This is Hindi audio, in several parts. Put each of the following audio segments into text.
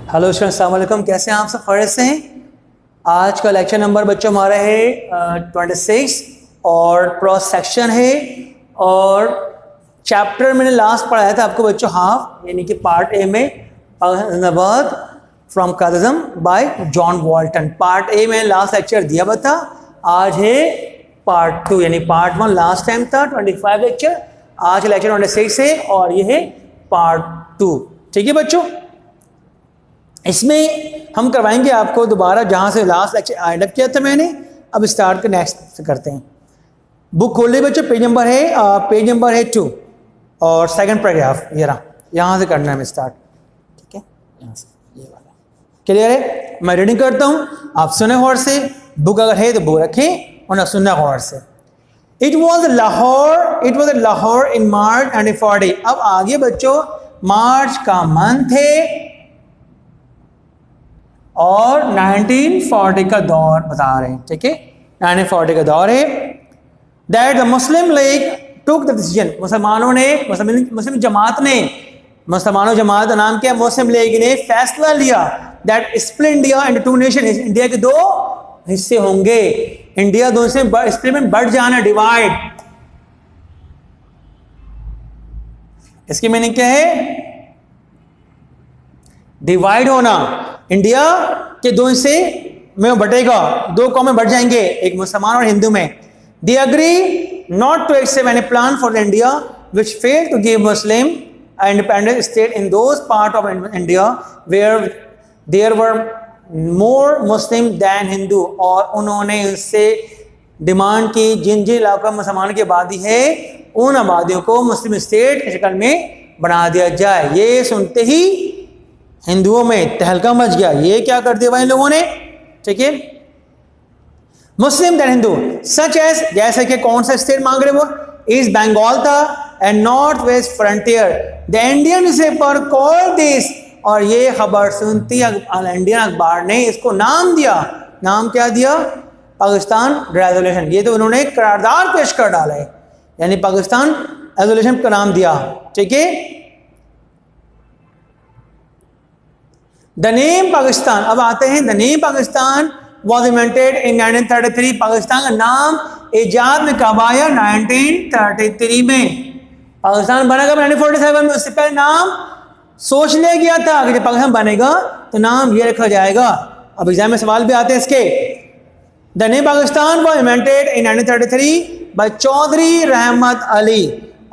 हेलो स्टूडेंट, अस्सलाम वालेकुम। कैसे हैं आप सब? खैरियत से हैं? आज का लेक्चर नंबर बच्चों हमारा है 26 और क्रॉस सेक्शन है। और चैप्टर मैंने लास्ट पढ़ाया था आपको बच्चों हाफ, यानी कि पार्ट ए में जिंदाबाद from Chartism by John Walton. Part A में लास्ट लेक्चर दिया हुआ था। आज है पार्ट 2, यानी पार्ट 1 लास्ट टाइम था 25 लेक्चर, आज लेक्चर 26 है और ये है पार्ट 2। ठीक है बच्चों, इसमें हम करवाएंगे आपको दोबारा जहां से लास्ट लेक्चर एंड अप किया था मैंने। अब स्टार्ट के नेक्स्ट से करते हैं। बुक खोल ली बच्चों, पेज नंबर है 2 और सेकंड पैराग्राफ ये रहा, यहाँ से करना है स्टार्ट। ठीक है, यहाँ से ये वाला क्लियर है। मैं रीडिंग करता हूँ, आप सुने गौर से। बुक अगर है तो बुक रखें और ना सुनना गौर से। इट वॉज लाहौर इन मार्च 1940। अब आगे बच्चों मार्च का मंथ है और 1940 का दौर बता रहे हैं। ठीक है, 1940 का दौर है। That the Muslim League took the decision, Muslim जमात का नाम क्या? मुस्लिम लीग ने फैसला लिया that split India into 2 nation, India के 2 हिस्से होंगे। इंडिया 2 से स्प्लिट में बढ़ जाना, डिवाइड। इसकी मीनिंग क्या है? डिवाइड होना। इंडिया के 2 हिस्से में बटेगा, 2 कौमें बढ़ जाएंगे, एक मुसलमान और हिंदू में। They agree not to accept any plan for India which fail to give Muslim independent state in those part of India where there were more Muslim than Hindu. और उन्होंने उससे डिमांड की जिन जिन इलाकों में मुसलमान की आबादी है उन आबादियों को मुस्लिम स्टेट की शक्ल में बना दिया जाए। ये सुनते ही हिंदुओं में तहलका मच गया, ये क्या कर दिया भाई इन लोगों ने। ठीक है, मुस्लिम दैन हिंदू सच एज, जैसे कि कौन सा स्टेट मांग रहे वो? ईस्ट बंगाल था and north west frontier. The Indian newspaper called this, और ये खबर सुनती इंडियन अखबार ने इसको नाम दिया। नाम क्या दिया? पाकिस्तान रेजोल्यूशन। ये तो उन्होंने करारदाद पेश कर डाला है, यानी पाकिस्तान रेजोल्यूशन का नाम दिया। ठीक है, द नेम पाकिस्तान। अब आते हैं, the name Pakistan was invented in 1933। Pakistan का नाम इजाद में कब आया? 1933 में। पाकिस्तान बना कब? 1947 में। उससे पहले नाम सोच लिया गया था कि जब पाकिस्तान बनेगा तो नाम ये रखा जाएगा। अब एग्जाम में सवाल भी आते हैं इसके। The name Pakistan was invented in 1933 by Chaudhry Rahmat Ali,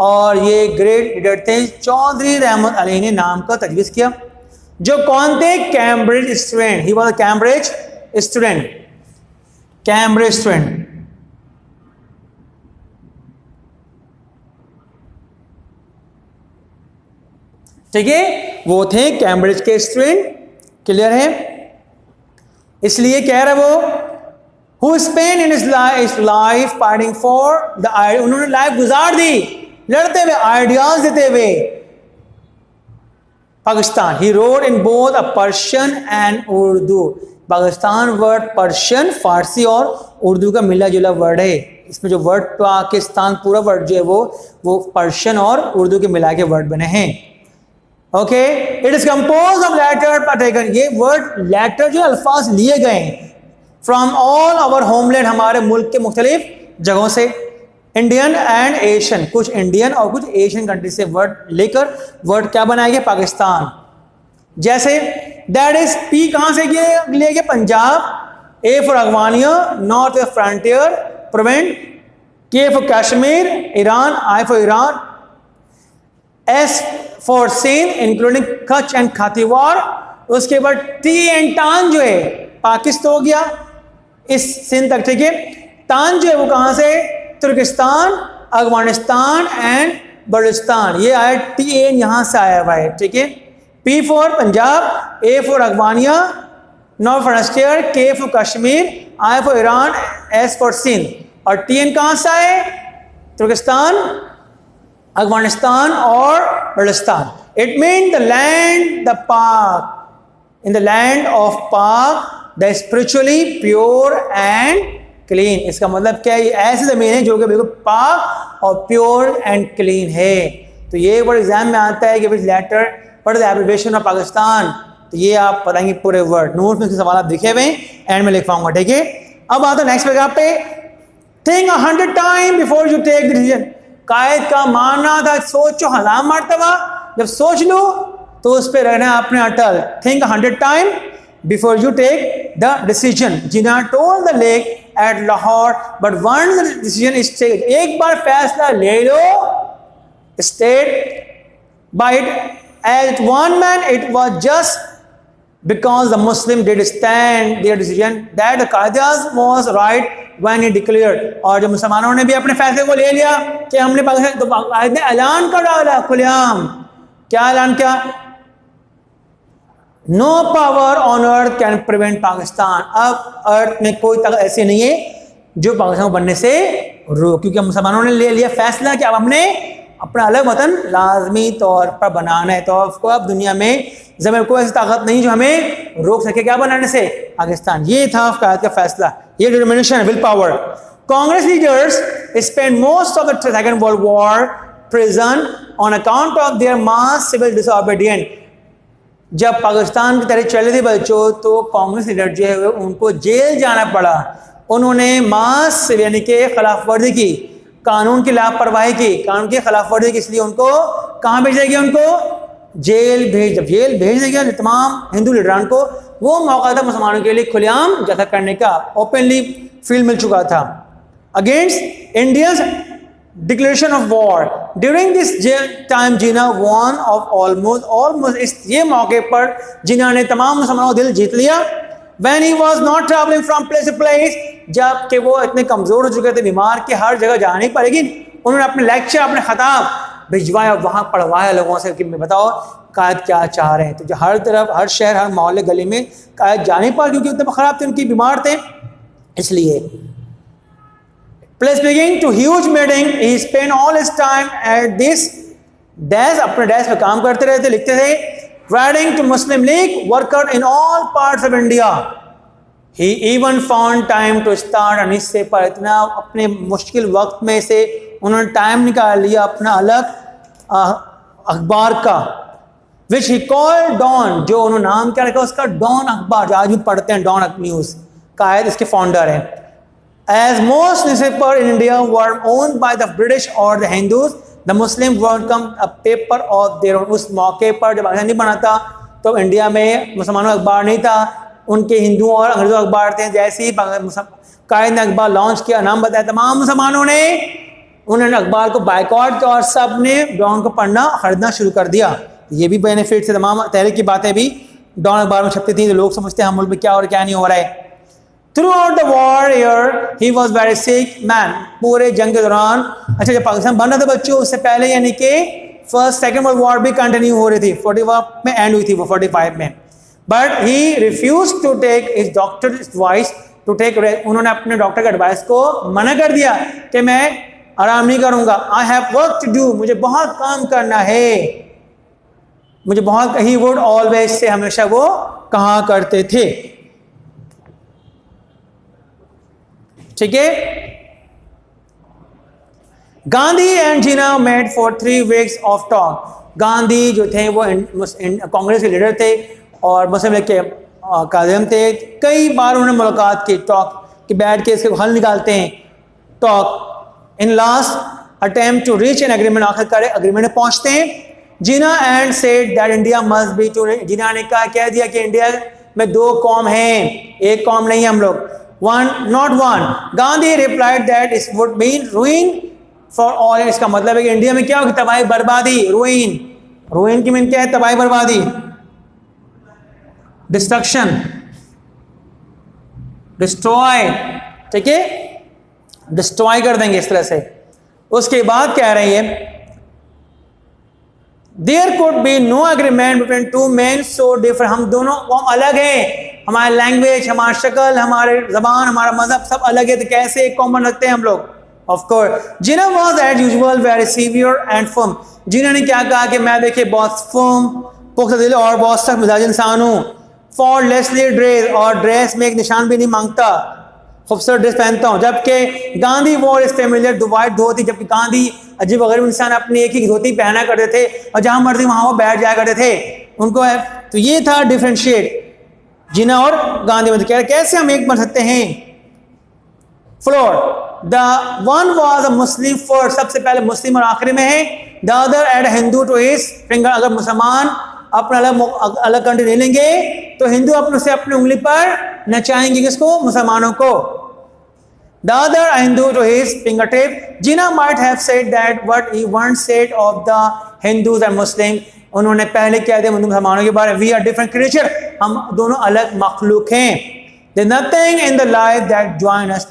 और ये ग्रेट लीडर थे। चौधरी रहमत अली ने नाम का तजवीज़ किया, जो कौन थे? Cambridge student. He was a Cambridge student. Cambridge student. ठीक है, वो थे कैम्ब्रिज के स्टूडेंट। क्लियर है? इसलिए कह रहे वो who spent in his life fighting for the, उन्होंने लाइफ गुजार दी लड़ते हुए, आइडियाज देते हुए Pakistan. He wrote in both a Persian and Urdu. Pakistan word Persian, फारसी और उर्दू का मिला जुला वर्ड है। इसमें जो वर्ड पाकिस्तान पूरा वर्ड जो है वो पर्शियन और उर्दू के मिला के वर्ड बने हैं। Okay, it is compose of letter. ये वर्ड लेटर जो अल्फाज लिए गए फ्रॉम ऑल आवर होमलैंड, हमारे मुल्क के मुख्तलिफ जगहों से। इंडियन एंड एशियन, कुछ इंडियन और कुछ एशियन कंट्री से वर्ड लेकर वर्ड क्या बनाया गया? पाकिस्तान। जैसे दैट इज, पी कहां से लिया गया? Punjab. A for Afghania, north west frontier, province. K for Kashmir, Iran. I for Iran. S for Sindh including Kutch and Kathiawar. उसके बाद टी एंड टान जो है पाकिस्तान हो गया इस सिंध तक। ठीक है, तान जो है वो कहां से? तुर्किस्तान, अफगानिस्तान एंड बलूचिस्तान। ये आया टी एन यहां से आया हुआ है। ठीक है, P for Punjab, A for Afghania, north frontier, K for Kashmir, I for Iran, S for Sindh. और टी एन कहां से आए? तुर्किस्तान, अफगानिस्तान और Balochistan. It mean the land the Pak, in the land of Pak the spiritually pure and clean. इसका मतलब क्या है? ऐसी जमीन है जो कि बिल्कुल पाक और प्योर एंड क्लीन है। तो ये वर्ड एग्जाम में आता है कि which letter what is the abbreviation of Pakistan? तो ये आप बताएंगे पूरे वर्ड, नोट में सवाल आप लिखे हुए एंड में लिखवाऊंगा, ठीक है। अब आता नेक्स्ट पैराग्राफ पे, think 100 time before you take the decision. Quaid का मानना था सोचो 1000 मरतबा, जब सोच लो तो उस पर रहना आपने अटल। Think 100 time before you take the decision. Jinnah told the league at Lahore but once the decision is taken. एक बार फैसला ले लो, stand by it as one man, it was just because the Muslim did stand their decision that the Qaidas was right when he declared। और जब मुसलमानों ने भी अपने फैसले को ले लिया कि हमने पाकिस्तान, तो कायद ने ऐलान कर डाला खुलेआम। क्या ऐलान किया? No power on earth can prevent Pakistan. अब अर्थ में कोई ताकत ऐसी नहीं है जो पाकिस्तान को बनने से रोक, क्योंकि मुसलमानों ने ले लिया फैसला कि अब हमने अपना अलग वतन लाजमी तौर पर बनाना है। तो आपको अब दुनिया में जमीन कोई ऐसी ताकत नहीं जो हमें रोक सके क्या बनाने से, पाकिस्तान। ये था कायद का फैसला, ये डिटरमिनेशन है, will power. Congress leaders spend most of the second world war prison on account of their mass civil disobedient. जब पाकिस्तान की तरह चले थे बच्चों, तो कांग्रेस लीडर जो है उनको जेल जाना पड़ा। उन्होंने मास यानी कि खिलाफ वर्जी की, कानून की लापरवाही की, कानून की खिलाफ वर्जी की, इसलिए उनको कहाँ भेजा गया? उनको जेल भेज दिया गया तमाम हिंदू लीडरान को। वो मौका था मुसलमानों के लिए खुलेआम जगह करने का, ओपनली फील्ड मिल चुका था against Indians declaration of war. During this time Jinnah one of almost इस ये मौके पर जिना ने तमाम मुसलमानों का दिल जीत लिया। When he was not traveling from place to place, जबकि वो इतने कमजोर हो चुके थे, बीमार के हर जगह जानी पड़ेगी, उन्होंने अपने लेक्चर, अपने खताब भिजवाया, वहां पढ़वाया लोगों से कि बताओ कायद क्या चाह रहे हैं। तो जो हर तरफ, हर शहर, हर मोहल्ले, गली में कायद जाने पर, क्योंकि उतने खराब थे, उनकी बीमार थे, इसलिए। Place begin to huge meeting, he spend all his time at this desk. अपने डेस्क पे काम करते रहते, लिखते थे। Writing to Muslim League worker in all parts of India, he even found time to start a newspaper। इतना अपने मुश्किल वक्त में से उन्होंने टाइम निकाल लिया अपना अलग अखबार का, which he called Dawn, जो उन्होंने नाम क्या रखा उसका, डॉन अखबार, जो आज भी पढ़ते हैं, डॉन न्यूज। कायद इसके फाउंडर हैं। As most newspapers in India were owned by the British or the Hindus, The Muslim welcome a paper of their own। उस मौके पर जब पाकिस्तान नहीं बना था तो इंडिया में मुसलमानों का अखबार नहीं था, उनके हिंदुओं और अंग्रेजों का अखबार थे। जैसे ही कायद ने अखबार लॉन्च किया, नाम बताया, तमाम मुसलमानों ने उन्होंने अखबार को बायकॉट किया और सब ने डॉन को पढ़ना खरीदना शुरू कर दिया। ये भी बेनिफिट से तमाम तहरीक की बातें भी डॉन अखबार में छपती थी, तो लोग समझते हैं हम मुल्क में क्या और क्या नहीं हो रहा है। Throughout the war year, he was very sick man। पूरे जंग के दौरान, अच्छा जब पाकिस्तान बन रहा था बच्चों, उससे पहले यानी कि फर्स्ट सेकंड वर्ल्ड वॉर भी कंटिन्यू हो रही थी, 41 में एंड हुई थी वो 45 में। But he refuse to take his doctor advice to take. उन्होंने अपने डॉक्टर के एडवाइस को मना कर दिया कि मैं आराम नहीं करूंगा। I have work to do, मुझे बहुत काम करना है, मुझे बहुत। ही वुड ऑलवेज से, हमेशा वो कहा करते थे, ठीक है। Gandhi and Jinnah met for 3 weeks of talk. Gandhi जो थे वो कांग्रेस के लीडर थे और मुस्लिम लीग के कायम थे। कई बार उन्होंने मुलाकात की, टॉक कि बैठ के इसके हल निकालते हैं, talk. In last attempt to reach an agreement, आखिरकार एग्रीमेंट में पहुंचते हैं। Jinnah and said that India must be two. Jinnah ने कह दिया कि इंडिया में 2 कौम हैं, एक कौम नहीं है हम लोग, one not one। Gandhi replied that it would mean ruin for all। इसका मतलब है कि इंडिया में क्या होगी, तबाही बर्बादी, ruin की मीन क्या है, तबाही बर्बादी, डिस्ट्रक्शन, डिस्ट्रॉय, ठीक है, डिस्ट्रॉय कर देंगे इस तरह से। उसके बाद कह रही है There could be no agreement between 2 men so different। हम दोनों कौम अलग हैं, हमारे लैंग्वेज, हमारा शक्ल, हमारे जबान, हमारा मजहब सब अलग है, तो कैसे एक कौम बन सकते हैं हम लोग। Of course Jinnah was as usual very severe and firm. Jinnah ने क्या कहा कि मैं देखिए बहुत फर्म, पुख्ता दिल और बहुत सख्त मिजाज इंसान हूँ। फॉर लेसली ड्रेस, और ड्रेस में एक निशान भी नहीं मांगता, खूबसूरत ड्रेस पहनता हूँ। जबकि गांधी वॉर इस फेमिलियर वाइट धोती, जबकि गांधी अजीब गरीब इंसान अपनी एक ही धोती पहना करते थे और जहां मर्जी वहां वो बैठ जाया करते थे। उनको तो ये था डिफरेंशिएट, जिन्ना और गांधी मत कैसे हम एक बन सकते हैं। Floor, the one was a Muslim first, सबसे पहले मुस्लिम और आखिरी में है। The other add Hindu to his finger, अगर मुसलमान अपना अलग कंट्री ले लेंगे तो हिंदू अपने से अपनी उंगली पर नचाएंगे, किसको? मुसलमानों को। The other Hindu to his fingertip. Jinnah might have said that what he once said of the Hindus and Muslims. उन्होंने पहले कह दिया मुसलमानों के बारे में, we are different creature, हम दोनों अलग मखलूक हैं। There's nothing in the life that join us.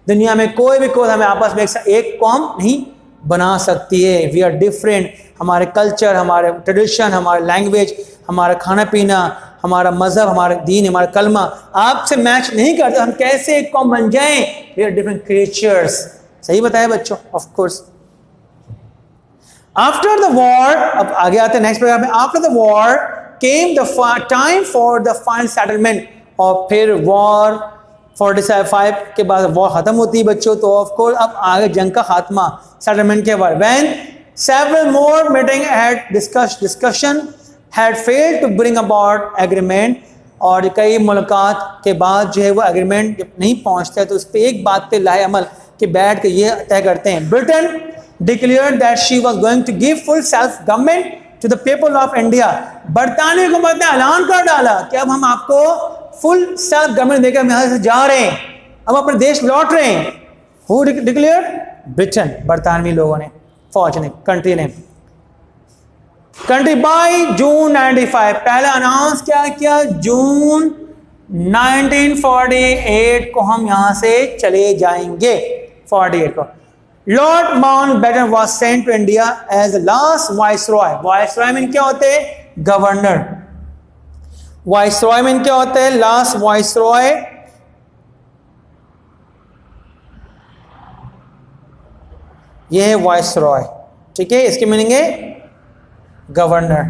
दुनिया में कोई भी कोई हमें आपस में एक कौम नहीं बना सकती है। We are different. हमारे कल्चर, हमारे ट्रेडिशन, हमारे लैंग्वेज, हमारा खाना पीना, हमारा मजहब, हमारा दीन, हमारा कलमा आपसे मैच नहीं करता, हम कैसे एक कौम बन जाएं? We are different creatures. सही बताया बच्चों? Of course. After the war, अब आगे आते हैं नेक्स्ट पैराग्राफ में। After the war came the time for the final settlement, और फिर वॉर 45 के बाद वॉर खत्म होती है बच्चों, तो ऑफ कोर्स अब आगे जंग का खात्मा, सेटलमेंट के बाद। When several more meeting had discussion had failed to bring about agreement, और कई मुलाकात के बाद जो है वो एग्रीमेंट जब नहीं पहुंचता है तो उस पर एक बात पे लाए अमल कि बैठ के ये तय करते हैं। Britain declared that she was going to give full self government to the people of India. बरतानिया हुकूमत ने ऐलान कर डाला कि अब हम आपको फुल सेल्फ गवर्नमेंट देकर हम यहाँ से जा रहे हैं, अब अपने देश लौट रहे हैं। Who declared? ब्रिटेन, बरतानवी लोगों ने, फौज ने, कंट्री ने। कंट्री बाय जून 95, पहले अनाउंस क्या किया? जून 1948 को हम यहां से चले जाएंगे। 48 को Lord Mountbatten was sent to India as the last viceroy. Viceroy में क्या होते हैं? गवर्नर। वाइसरॉय में क्या होते हैं? Last viceroy. ये है वाइसरॉय, ठीक है, इसकी मीनिंग है गवर्नर,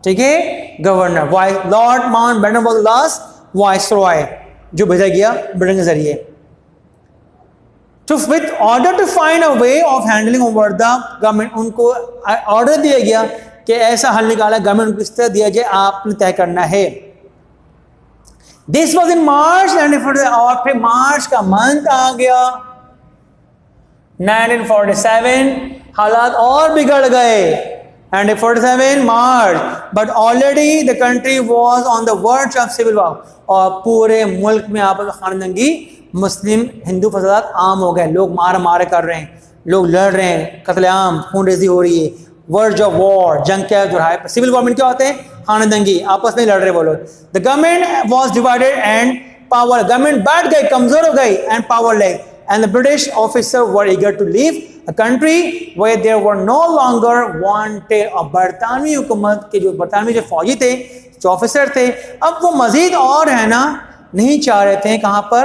ठीक है, governor. Lord Mountbatten was the last viceroy जो भेजा गया ब्रिटेन के जरिए। To with order to find a way of handling over the government, उनको ऑर्डर दिया गया कि ऐसा हल निकाला, गवर्नमेंट को किस तरह दिया जाए आपने तय करना है। दिस वॉज इन मार्च 1947, और फिर मार्च का मंथ आ गया 1947, हालात और बिगड़ गए। 1947 March, but already the country was on the verge of civil war, और पूरे मुल्क में आपस में खानदंगी, मुस्लिम हिंदू फसादात आम हो गए, लोग मार कर रहे हैं, लोग लड़ रहे हैं, कत्लेआम, खूनरेजी हो रही है, वर्ज ऑफ वॉर, जंग क्या जो है। सिविल वॉर में क्या होते हैं? खानदंगी, आपस में लड़ रहे वो लोग। The government was divided and power, government बैठ गई, कमजोर हो गई and powerless, and the British officers were eager to leave a country where they were no longer wanted। और बरतानवी हुकूमत के जो बरतानवी जो फौजी थे, जो ऑफिसर थे, अब वो मजीद और रहना नहीं चाह रहे थे। कहाँ पर?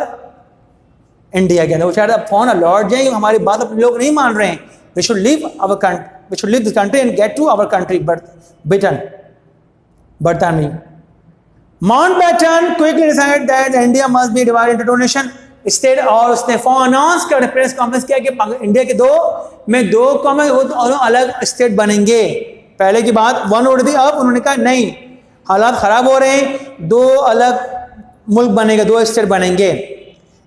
इंडिया के अंदर। वो चाह रहे अब फोन लौट जाएंगे, हमारी बात अपने लोग नहीं मान रहे हैं। We should leave our country, we should leave this country and get to our country, Britain, बरतानवी। Mountbatten quickly decided that India must be divided into two nations state, और उसने अनाउंस कर प्रेस कॉन्फ्रेंस किया कि इंडिया के दो कौमें, वो दोनों अलग स्टेट बनेंगे। पहले की बात वन हो रही थी, अब उन्होंने कहा नहीं, हालात खराब हो रहे हैं, दो अलग मुल्क बनेंगे, दो स्टेट बनेंगे।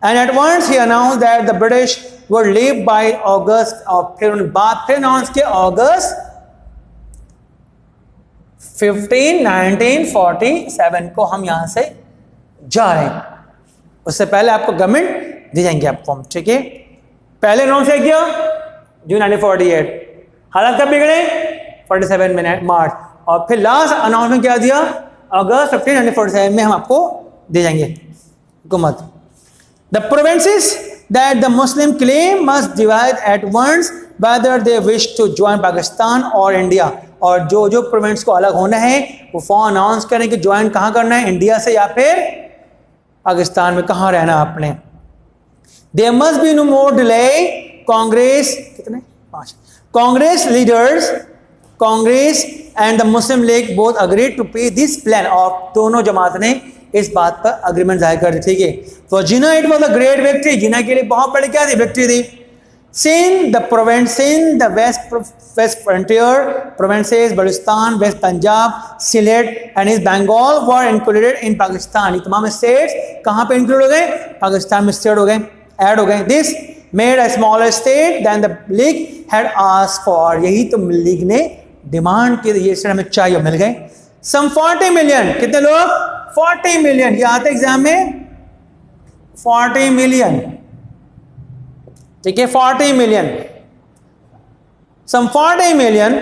And at once he announce that the British would leave by August, और फिर उन्होंने बात फिर अनाउंस किया अगस्त 15 1947 को हम यहां से जा रहे हैं। उससे पहले आपको गवर्नमेंट दे जाएंगे आपको, ठीक है। पहले अनाउंस किया जून 1948, हालात कब बिगड़े? 47 में मार्च, और फिर लास्ट अनाउंसमेंट क्या दिया? अगस्त 15 1947 में हम आपको दे जाएंगे हुकूमत। The provinces that the Muslim claim must divide at once whether they wish to join Pakistan और इंडिया, और जो जो प्रोविंस को अलग होना है वो फॉर अनाउंस करें कि ज्वाइन कहाँ करना है, इंडिया से या फिर पाकिस्तान में, कहाँ रहना आपने। There must be no more delay. Congress कितने? 5 Congress leaders, Congress and the Muslim League both agree to pay this plan, और दोनों जमात ने इस बात पर अग्रीमेंट जाहिर कर दी, ठीक है। For Jinnah it was a great victory, Jinnah के लिए बहुत बड़ी क्या थी? विक्ट्री थी। Sindh, the province, Sindh, the west frontier provinces, Balochistan, West Punjab, Sylhet and East Bengal were included in Pakistan. ये तमाम states कहाँ पे include हो गए? पाकिस्तान में state हो गए, add हो गए. This made a smaller state than the league had asked for. यही तो लीग ने डिमांड की, ये state हमें चाहिए, मिल गए. Some 40 million, कितने लोग? 40 million. ये आते एग्जाम में 40 million. ठीक है, 40 million. Some 40 million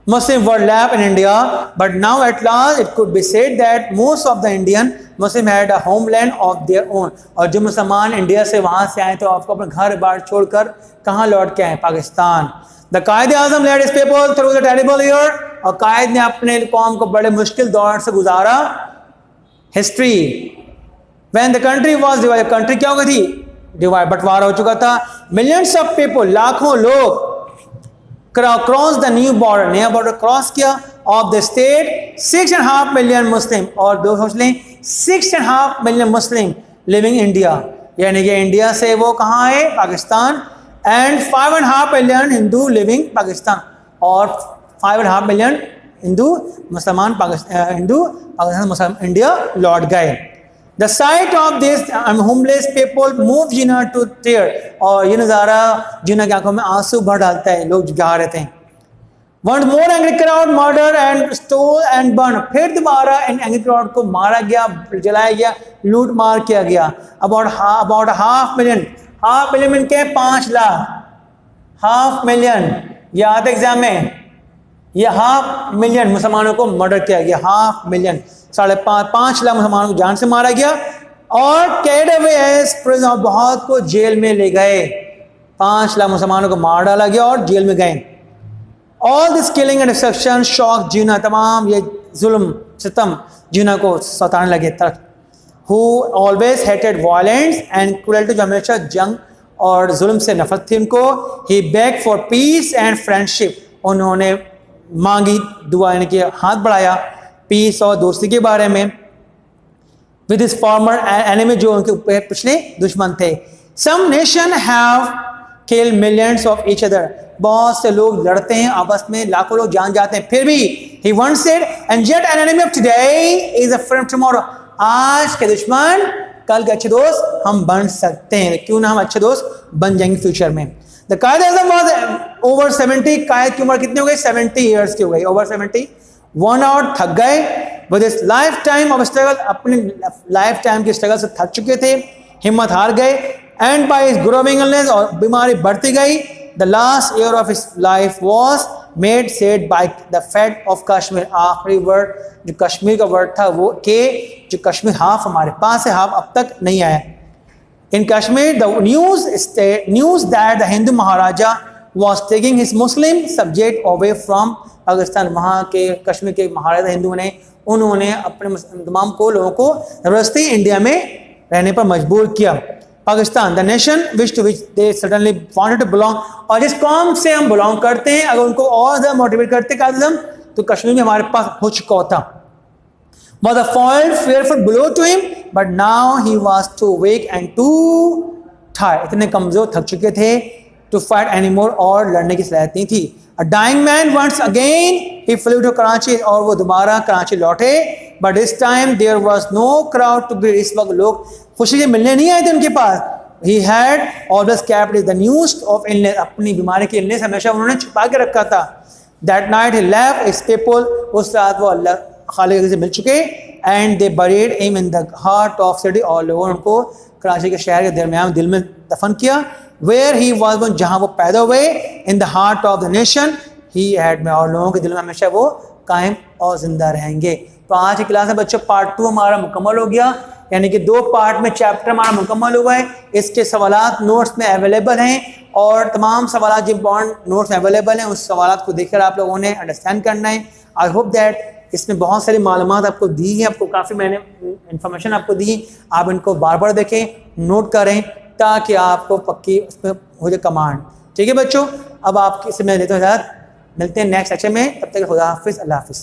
Muslims were left in India, but now at last it could be said that most of the Indian Muslims had a homeland of their own. और जो मुसलमान इंडिया से वहाँ से आए तो आपको अपना घर बार छोड़कर कहाँ लौट के आए? Pakistan. The Quaid-e-Azam led his people through the terrible year. और कायद ने अपने कौम को बड़े मुश्किल दौर से गुजारा. History. When the country was divided, country क्या हो गई थी? डिवाइड, बंटवारा हो चुका था. मिलियंस ऑफ पीपल, लाखों लोग क्रॉस द न्यू बॉर्डर, नया बॉर्डर क्रॉस किया ऑफ द स्टेट. 6.5 million मुस्लिम, और दो सोच लें 6.5 million मुस्लिम लिविंग इंडिया, यानी कि इंडिया से वो कहाँ आए? Pakistan. And 5.5 million Hindu living Pakistan, और 5.5 million हिंदू मुसलमान पाकिस्तान मुसलमान इंडिया लौट गए. The sight of this homeless people moved Jinnah to tear. और ये नज़ारा जिन्ना की आंखों में आंसू भर डालता है, लोग गा रहे थे. Once more angry crowd murder and stole and burn. फिर दोबारा इन एंग्री क्राउड को मारा गया, जलाया गया, लूट मार किया गया. About half million में के 5 लाख, half million ये आते एग्जाम में, ये 5 million मुसलमानों को मर्डर किया गया. 5 million, 5.5 लाख मुसलमानों को जान से मारा गया. और carried away as prisoner, बहुत को जेल में ले गए. 5 लाख मुसलमानों को मार डाला गया और जेल में गए. All this killing and destruction shocked Jinnah. तमाम ये जुल्म सितम जिन्ना को सताने लगे. Who always hated violence and cruelty, जो हमेशा जंग और जुल्म से नफरत थी उनको. He begged for peace and friendship. उन्होंने मांगी दुआ, यानी कि हाथ बढ़ाया पीस और दोस्ती के बारे में. विद हिज फॉर्मर एनिमी, जो उनके पिछले दुश्मन थे. Some nation have killed millions of each other. बहुत से लोग लड़ते हैं आपस में, लाखों लोग जान जाते हैं, फिर भी he once said and yet an enemy of today is a friend tomorrow. आज के दुश्मन कल के अच्छे दोस्त हम बन सकते हैं. क्यों ना हम अच्छे दोस्त बन जाएंगे फ्यूचर में. The Quaid-e-Azam was over 70. कायद की उम्र कितनी हो गई? 70 years की हो गई, over 70. वन आउट, थक गए. With his life time of struggle, अपनी लाइफ टाइम की स्ट्रगल से थक चुके थे, हिम्मत हार गए. And by his growing illness, और बीमारी बढ़ती गई. The last year of his life was made sad by the fate of Kashmir. आखिरी वर्ड जो कश्मीर का वर्ड था वो के, जो कश्मीर हाफ हमारे पास है, हाफ अब तक नहीं आया. In Kashmir the news that the Hindu maharaja was taking his Muslim subject away from Pakistan. वहाँ के कश्मीर के महाराजा हिंदू ने, उन्होंने अपने तमाम को लोगों को ज़बरदस्ती इंडिया में रहने पर मजबूर किया. Pakistan, the nation which to which they suddenly wanted to belong. और जिस कौम से हम बिलोंग करते हैं, अगर उनको और ज़्यादा मोटिवेट करते कायदे तो कश्मीर में हमारे पास हो चुका होता. Was a foiled fearful blow to him, but now he was too weak and too tired. इतने कमजोर, थक चुके थे to fight anymore, और लड़ने की सलाहियत नहीं थी. A dying man once again he flew to Karachi, और वो दोबारा कराची लौटे. But this time there was no crowd to greet. इस वक्त लोग खुशी से मिलने नहीं आए थे उनके पास. He had always kept the news of illness. अपनी बीमारी की illness हमेशा उन्होंने छुपा के रखा था. That night he left his people. उस रात वो अल्लाह खालिक से मिल चुके. And they buried him in the heart of city. और लोगों ने उनको कराची के शहर के दरमियान दिल में दफन किया. Where he was born, जहाँ वो पैदा हुए. In the heart of the nation he had में, और लोगों के दिल में हमेशा वो कायम और जिंदा रहेंगे. तो आज की क्लास में बच्चों पार्ट 2 हमारा मुकम्मल हो गया, यानी कि 2 पार्ट में चैप्टर हमारा मुकम्मल हुआ है. इसके सवालात नोट्स में अवेलेबल हैं, और तमाम सवालात जो इम्पॉर्टेंट नोट्स में अवेलेबल हैं उस सवालात को देखकर आप लोगों ने अंडरस्टैंड करना है. आई होप दैट इसमें बहुत सारी मालूमात आपको दी है, आपको काफ़ी मैंने इंफॉर्मेशन आपको दी. आप इनको बार बार देखें, नोट करें, ताकि आपको पक्की उसमें हो जाए कमांड. ठीक है बच्चों, अब आपकी इससे मैं देता हूँ इजाज़त. मिलते हैं नेक्स्ट लेक्चर में, तब तक खुदा हाफिज़, अल्लाह हाफिज़.